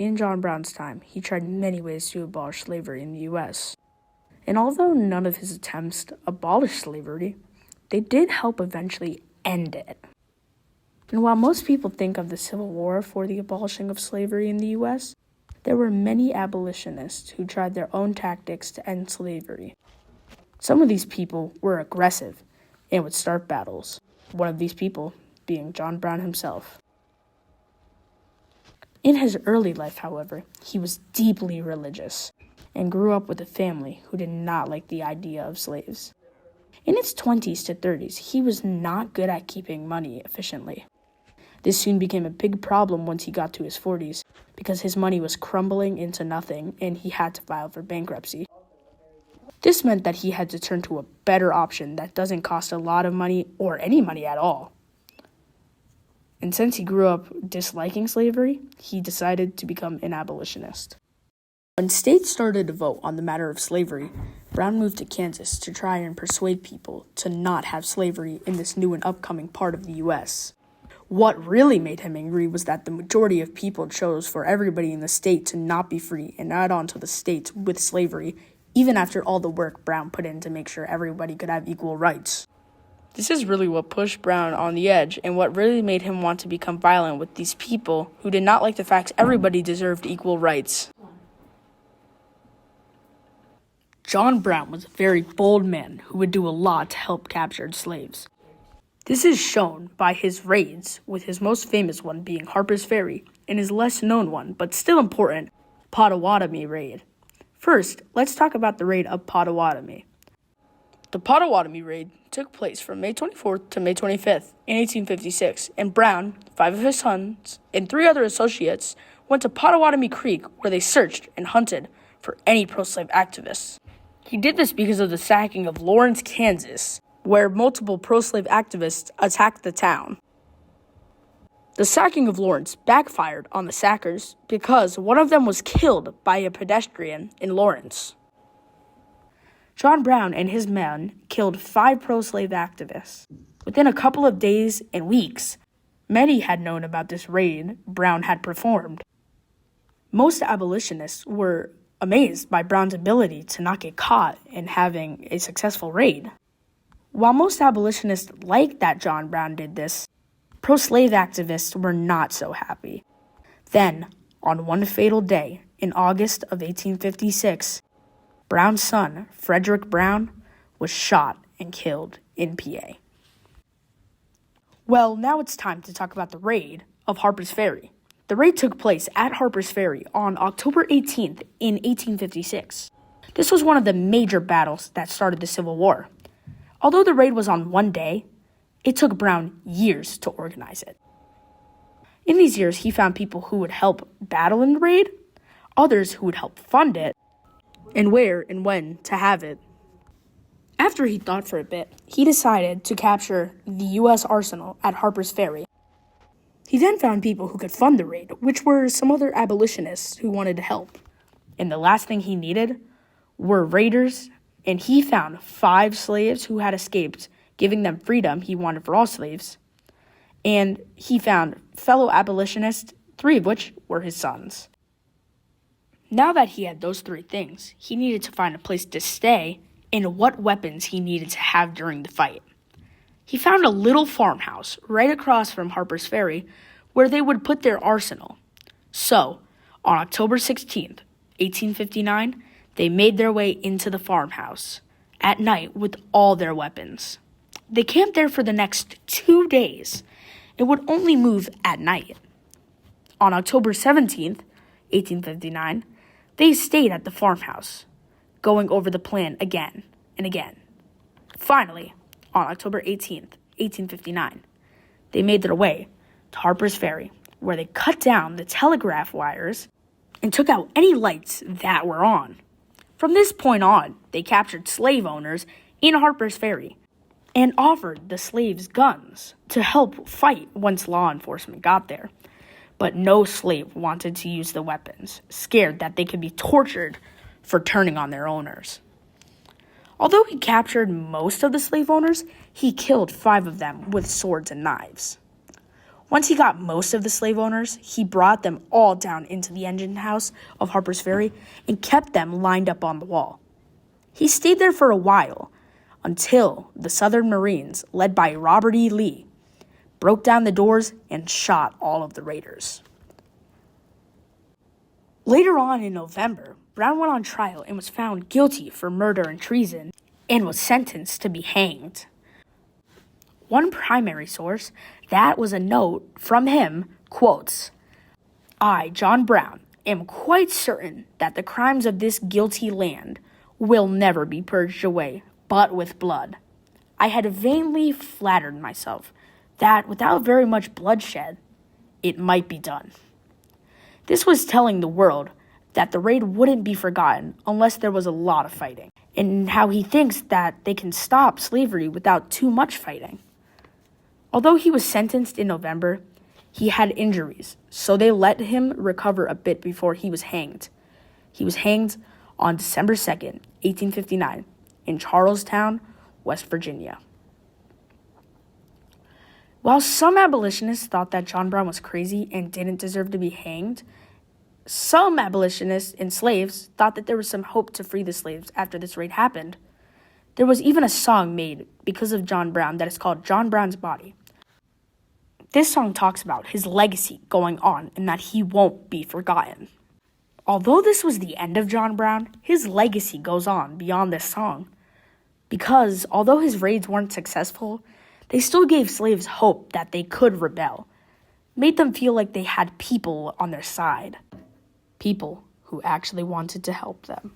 In John Brown's time, he tried many ways to abolish slavery in the U.S. And although none of his attempts to abolish slavery, they did help eventually end it. And while most people think of the Civil War for the abolishing of slavery in the U.S., there were many abolitionists who tried their own tactics to end slavery. Some of these people were aggressive and would start battles, one of these people being John Brown himself. In his early life, however, he was deeply religious and grew up with a family who did not like the idea of slaves. In his 20s to 30s, he was not good at keeping money efficiently. This soon became a big problem once he got to his 40s because his money was crumbling into nothing and he had to file for bankruptcy. This meant that he had to turn to a better option that doesn't cost a lot of money or any money at all. And since he grew up disliking slavery, he decided to become an abolitionist. When states started to vote on the matter of slavery, Brown moved to Kansas to try and persuade people to not have slavery in this new and upcoming part of the U.S. What really made him angry was that the majority of people chose for everybody in the state to not be free and add on to the states with slavery, even after all the work Brown put in to make sure everybody could have equal rights. This is really what pushed Brown on the edge and what really made him want to become violent with these people who did not like the fact everybody deserved equal rights. John Brown was a very bold man who would do a lot to help captured slaves. This is shown by his raids, with his most famous one being Harpers Ferry and his less known one, but still important, Potawatomi raid. First, let's talk about the raid of Potawatomi. The Potawatomi raid took place from May 24th to May 25th in 1856, and Brown, 5 of his sons, and 3 other associates went to Potawatomi Creek where they searched and hunted for any pro-slave activists. He did this because of the sacking of Lawrence, Kansas, where multiple pro-slave activists attacked the town. The sacking of Lawrence backfired on the sackers because one of them was killed by a pedestrian in Lawrence. John Brown and his men killed 5 pro-slave activists. Within a couple of days and weeks, many had known about this raid Brown had performed. Most abolitionists were amazed by Brown's ability to not get caught in having a successful raid. While most abolitionists liked that John Brown did this, pro-slave activists were not so happy. Then, on one fatal day in August of 1856, Brown's son, Frederick Brown, was shot and killed in PA. Well, now it's time to talk about the raid of Harpers Ferry. The raid took place at Harpers Ferry on October 18th in 1856. This was one of the major battles that started the Civil War. Although the raid was on one day, it took Brown years to organize it. In these years, he found people who would help battle in the raid, others who would help fund it, and where and when to have it. After he thought for a bit, he decided to capture the U.S. arsenal at Harpers Ferry. He then found people who could fund the raid, which were some other abolitionists who wanted to help. And the last thing he needed were raiders, and he found 5 slaves who had escaped, giving them freedom he wanted for all slaves. And he found fellow abolitionists, 3 of which were his sons. Now that he had those 3 things, he needed to find a place to stay and what weapons he needed to have during the fight. He found a little farmhouse right across from Harpers Ferry where they would put their arsenal. So, on October 16th, 1859, they made their way into the farmhouse at night with all their weapons. They camped there for the next 2 days and would only move at night. On October 17th, 1859, they stayed at the farmhouse, going over the plan again and again. Finally, on October 18th, 1859, they made their way to Harpers Ferry, where they cut down the telegraph wires and took out any lights that were on. From this point on, they captured slave owners in Harpers Ferry and offered the slaves guns to help fight once law enforcement got there. But no slave wanted to use the weapons, scared that they could be tortured for turning on their owners. Although he captured most of the slave owners, he killed 5 of them with swords and knives. Once he got most of the slave owners, he brought them all down into the engine house of Harper's Ferry and kept them lined up on the wall. He stayed there for a while until the Southern Marines, led by Robert E. Lee, broke down the doors and shot all of the raiders. Later on in November, Brown went on trial and was found guilty for murder and treason and was sentenced to be hanged. One primary source, that was a note from him, quotes, "I, John Brown, am quite certain that the crimes of this guilty land will never be purged away but with blood. I had vainly flattered myself that without very much bloodshed, it might be done." This was telling the world that the raid wouldn't be forgotten unless there was a lot of fighting, and how he thinks that they can stop slavery without too much fighting. Although he was sentenced in November, he had injuries, so they let him recover a bit before he was hanged. He was hanged on December 2nd, 1859, in Charlestown, West Virginia. While some abolitionists thought that John Brown was crazy and didn't deserve to be hanged, some abolitionists and slaves thought that there was some hope to free the slaves after this raid happened. There was even a song made because of John Brown that is called John Brown's Body. This song talks about his legacy going on and that he won't be forgotten. Although this was the end of John Brown, his legacy goes on beyond this song. Because although his raids weren't successful, they still gave slaves hope that they could rebel, made them feel like they had people on their side, people who actually wanted to help them.